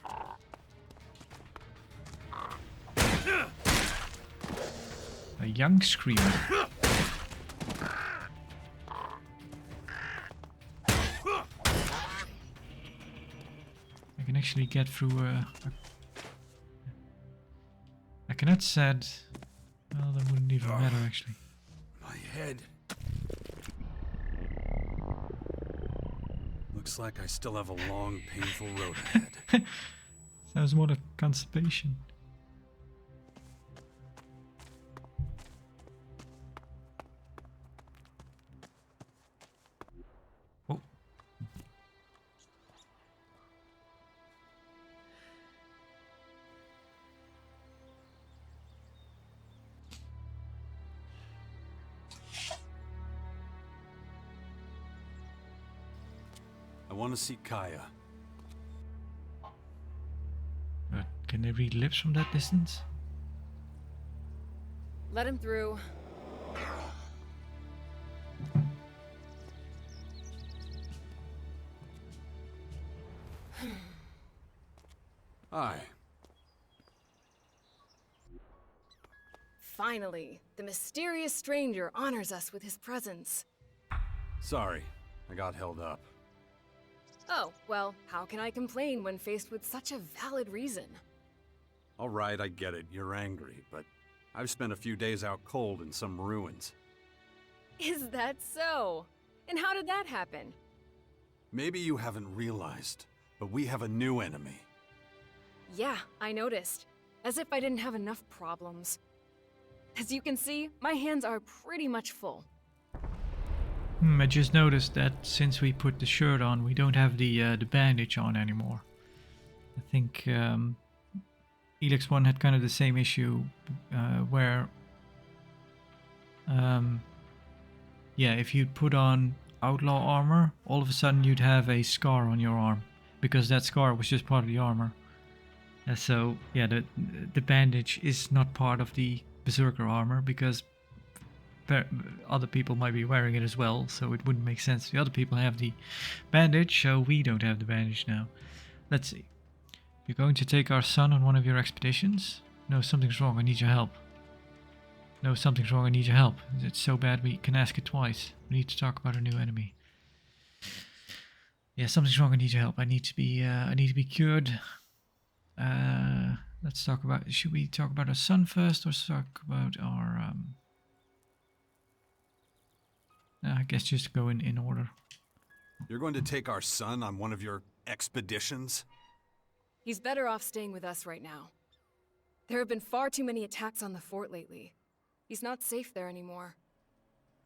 A young screamer. I can actually get through I cannot said... Well, that wouldn't even matter actually. My head. Looks like I still have a long, painful road ahead. Sounds more like constipation. Oh. I want to see Kaya. But can they read lips from that distance? Let him through. Hi. Finally, the mysterious stranger honors us with his presence. Sorry, I got held up. Oh, well, how can I complain when faced with such a valid reason? All right, I get it. You're angry, but I've spent a few days out cold in some ruins. Is that so? And how did that happen? Maybe you haven't realized, but we have a new enemy. Yeah, I noticed. As if I didn't have enough problems. As you can see, my hands are pretty much full. I just noticed that since we put the shirt on, we don't have the bandage on anymore. I think ELEX 1 had kind of the same issue where... yeah, if you put on outlaw armor, all of a sudden you'd have a scar on your arm. Because that scar was just part of the armor. So, yeah, the bandage is not part of the Berserker armor because other people might be wearing it as well, so it wouldn't make sense. The other people have the bandage, so we don't have the bandage now. Let's see. You're going to take our son on one of your expeditions? No, something's wrong, I need your help. No, something's wrong, I need your help. It's so bad we can ask it twice. We need to talk about a new enemy. Yeah, something's wrong, I need your help. I need to be cured. Let's talk about... Should we talk about our son first, or talk about our... I guess just go in order. You're going to take our son on one of your expeditions? He's better off staying with us right now. There have been far too many attacks on the fort lately. He's not safe there anymore.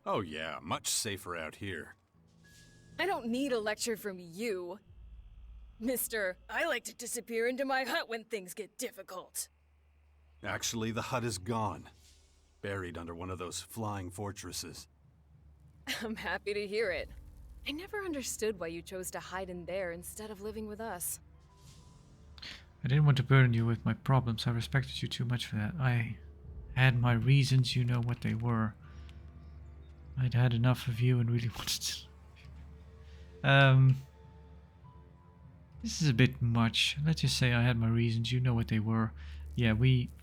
Oh yeah, much safer out here. I don't need a lecture from you. Mister, I like to disappear into my hut when things get difficult. Actually, the hut is gone. Buried under one of those flying fortresses. I'm happy to hear it. I never understood why you chose to hide in there instead of living with us. I didn't want to burden you with my problems. I respected you too much for that. I had my reasons, you know what they were. I'd had enough of you and really wanted to... This is a bit much. Let's just say I had my reasons, you know what they were. Yeah,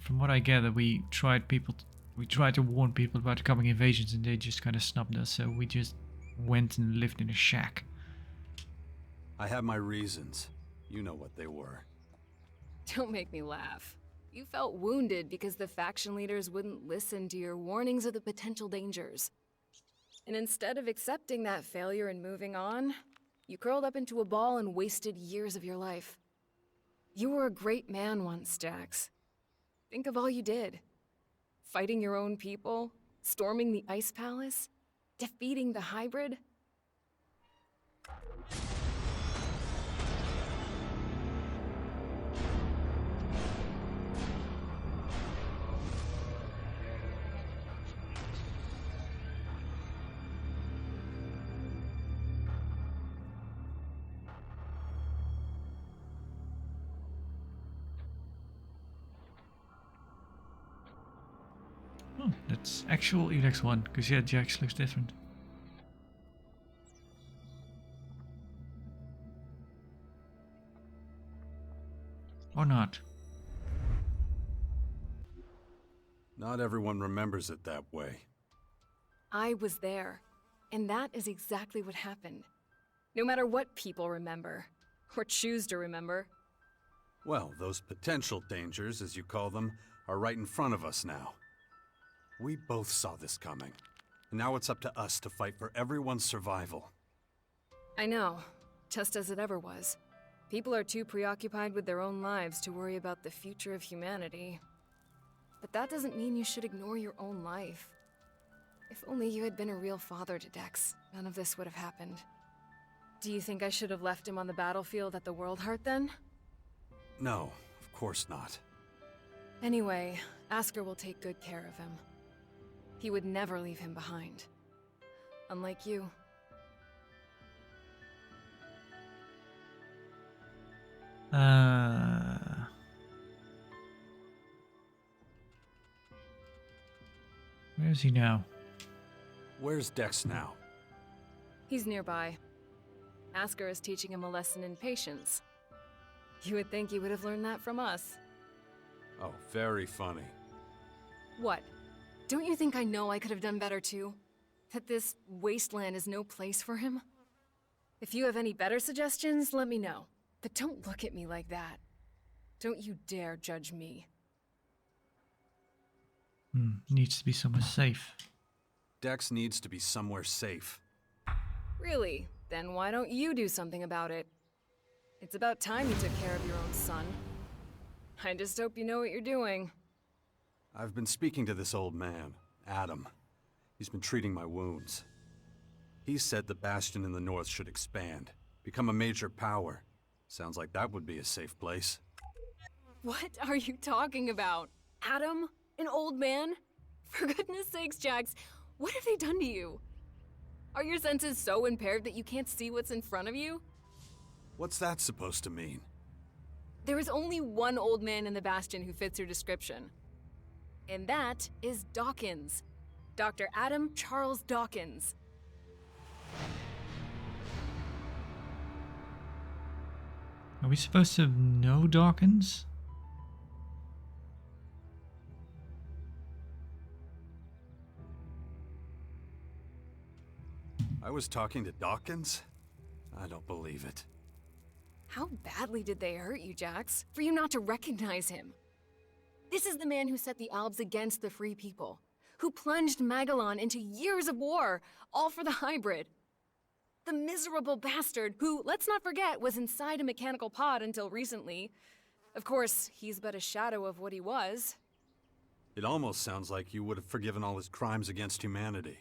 from what I gather, we tried to warn people about the coming invasions and they just kind of snubbed us, so we just went and lived in a shack. I have my reasons. You know what they were. Don't make me laugh. You felt wounded because the faction leaders wouldn't listen to your warnings of the potential dangers. And instead of accepting that failure and moving on, you curled up into a ball and wasted years of your life. You were a great man once, Jax. Think of all you did. Fighting your own people, storming the Ice Palace, defeating the hybrid. Oh, that's actual ELEX 1, because yeah, Jax looks different. Or not. Not everyone remembers it that way. I was there, and that is exactly what happened. No matter what people remember, or choose to remember. Well, those potential dangers, as you call them, are right in front of us now. We both saw this coming. And now it's up to us to fight for everyone's survival. I know, just as it ever was. People are too preoccupied with their own lives to worry about the future of humanity. But that doesn't mean you should ignore your own life. If only you had been a real father to Dex, none of this would have happened. Do you think I should have left him on the battlefield at the World Heart then? No, of course not. Anyway, Asker will take good care of him. He would never leave him behind. Unlike you. Where is he now? Where's Dex now? He's nearby. Asker is teaching him a lesson in patience. You would think he would have learned that from us. Oh, very funny. What? Don't you think I know I could have done better too? That this wasteland is no place for him? If you have any better suggestions, let me know. But don't look at me like that. Don't you dare judge me. Needs to be somewhere safe. Dex needs to be somewhere safe. Really? Then why don't you do something about it? It's about time you took care of your own son. I just hope you know what you're doing. I've been speaking to this old man, Adam. He's been treating my wounds. He said the Bastion in the north should expand, become a major power. Sounds like that would be a safe place. What are you talking about? Adam? An old man? For goodness sakes, Jax, what have they done to you? Are your senses so impaired that you can't see what's in front of you? What's that supposed to mean? There is only one old man in the Bastion who fits your description. And that is Dawkins. Dr. Adam Charles Dawkins. Are we supposed to know Dawkins? I was talking to Dawkins? I don't believe it. How badly did they hurt you, Jax, for you not to recognize him? This is the man who set the Albs against the Free People, who plunged Magellan into years of war, all for the hybrid. The miserable bastard who, let's not forget, was inside a mechanical pod until recently. Of course, he's but a shadow of what he was. It almost sounds like you would have forgiven all his crimes against humanity.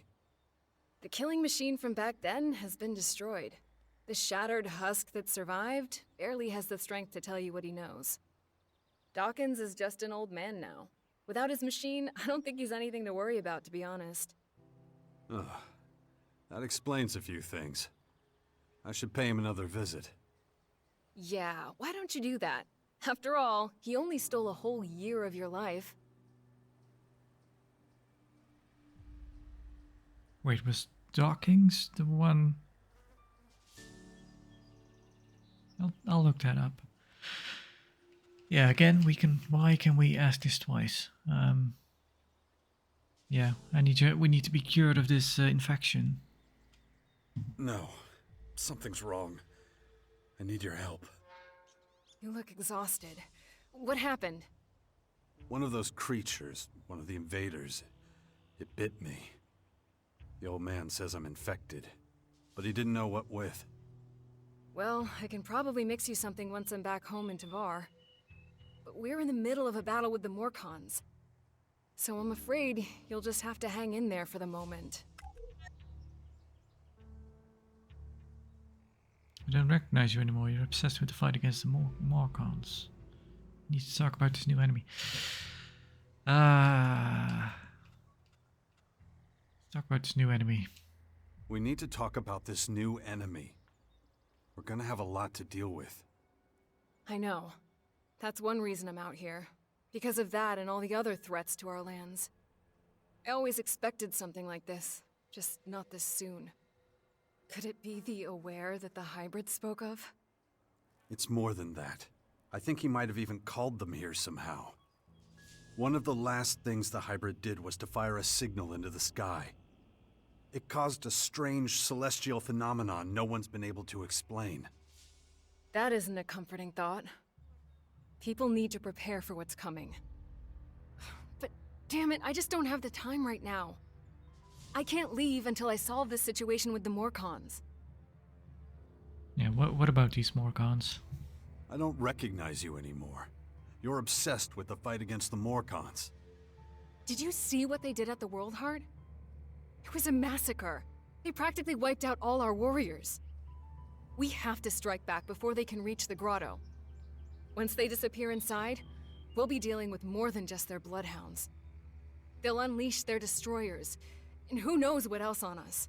The killing machine from back then has been destroyed. The shattered husk that survived barely has the strength to tell you what he knows. Dawkins is just an old man now. Without his machine, I don't think he's anything to worry about, to be honest. Ugh. That explains a few things. I should pay him another visit. Yeah, why don't you do that? After all, he only stole a whole year of your life. Wait, was Dawkins the one? I'll look that up. Yeah, again, why can we ask this twice? Yeah, we need to be cured of this infection. No, something's wrong. I need your help. You look exhausted. What happened? One of those creatures, one of the invaders, it bit me. The old man says I'm infected, but he didn't know what with. Well, I can probably mix you something once I'm back home in Tavar. But we're in the middle of a battle with the Morcons. So I'm afraid you'll just have to hang in there for the moment. I don't recognize you anymore. You're obsessed with the fight against the Morcons. Need to talk about this new enemy. Talk about this new enemy. We need to talk about this new enemy. We're gonna have a lot to deal with. I know. That's one reason I'm out here. Because of that and all the other threats to our lands. I always expected something like this, just not this soon. Could it be the Aware that the hybrid spoke of? It's more than that. I think he might have even called them here somehow. One of the last things the hybrid did was to fire a signal into the sky. It caused a strange celestial phenomenon no one's been able to explain. That isn't a comforting thought. People need to prepare for what's coming. But damn it, I just don't have the time right now. I can't leave until I solve this situation with the Morcons. Yeah, what about these Morcons? I don't recognize you anymore. You're obsessed with the fight against the Morcons. Did you see what they did at the World Heart? It was a massacre. They practically wiped out all our warriors. We have to strike back before they can reach the grotto. Once they disappear inside, we'll be dealing with more than just their bloodhounds. They'll unleash their destroyers, and who knows what else on us.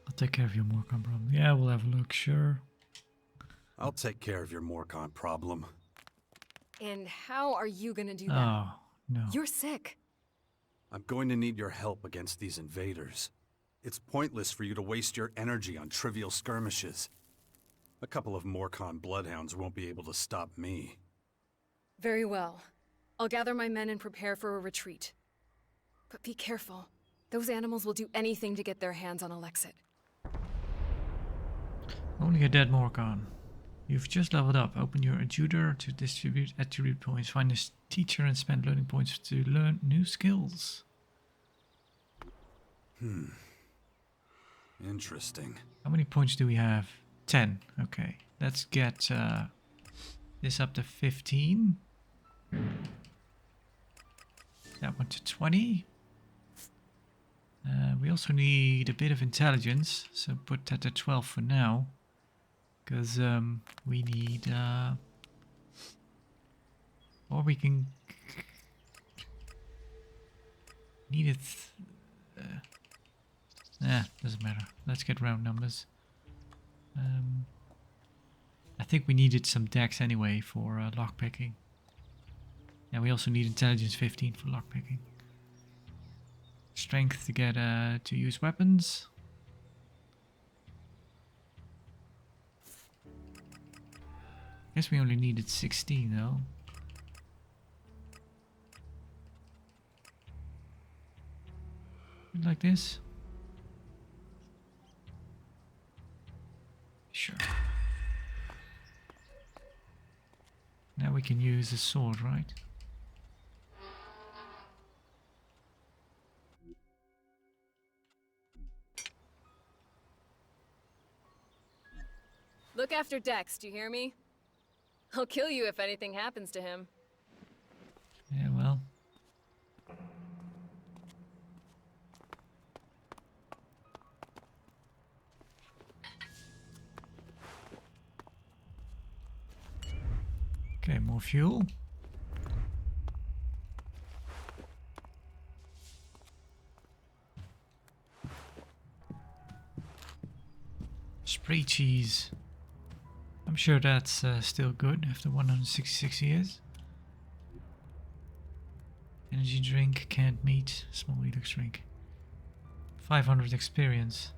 I'll take care of your Morcon problem. Yeah, we'll have a look, sure. I'll take care of your Morcon problem. And how are you gonna do that? Oh, no. You're sick. I'm going to need your help against these invaders. It's pointless for you to waste your energy on trivial skirmishes. A couple of Morcon bloodhounds won't be able to stop me. Very well. I'll gather my men and prepare for a retreat. But be careful. Those animals will do anything to get their hands on Alexit. Only a dead Morcon. You've just leveled up. Open your adjutor to distribute attribute points. Find a teacher and spend learning points to learn new skills. Interesting. How many points do we have? 10. Okay. Let's get this up to 15. That one to 20. We also need a bit of intelligence, so put that at 12 for now. Because we need... or we can... Need it... doesn't matter. Let's get round numbers. I think we needed some dex anyway for lockpicking. And we also need intelligence 15 for lockpicking. Strength to get to use weapons. Guess we only needed 16 though. Like this? Sure. Now we can use the sword, right? Look after Dex, do you hear me? I'll kill you if anything happens to him. Yeah, well. Okay, more fuel. Spray cheese. I'm sure that's still good after 166 years. Energy drink, canned meat, small Elix drink. 500 experience.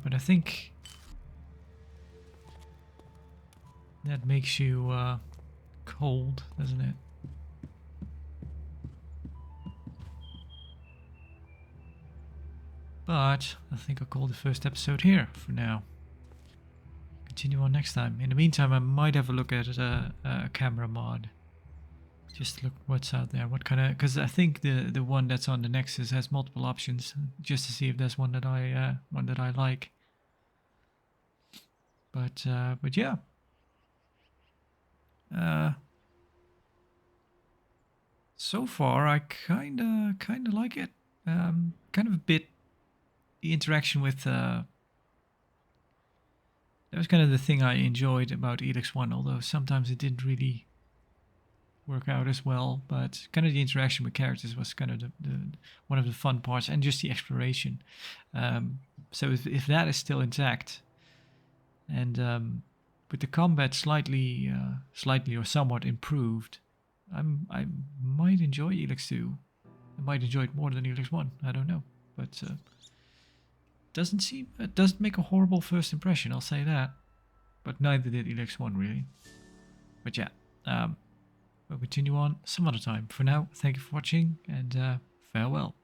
But I think that makes you cold, doesn't it? But I think I'll call the first episode here for now. continue on next time. In the meantime, I might have a look at a camera mod. Just look what's out there. What kind of? Because I think the one that's on the Nexus has multiple options. Just to see if there's one that I like. But yeah. So far, I kinda like it. Kind of a bit. The interaction with that was kind of the thing I enjoyed about ELEX I, although sometimes it didn't really work out as well. But kind of the interaction with characters was kind of the one of the fun parts, and just the exploration. So if that is still intact, and with the combat slightly or somewhat improved, I might enjoy ELEX II. I might enjoy it more than ELEX I. I don't know, but it doesn't make a horrible first impression. I'll say that, but neither did ELEX I really. But yeah, we'll continue on some other time. For now, thank you for watching, and farewell.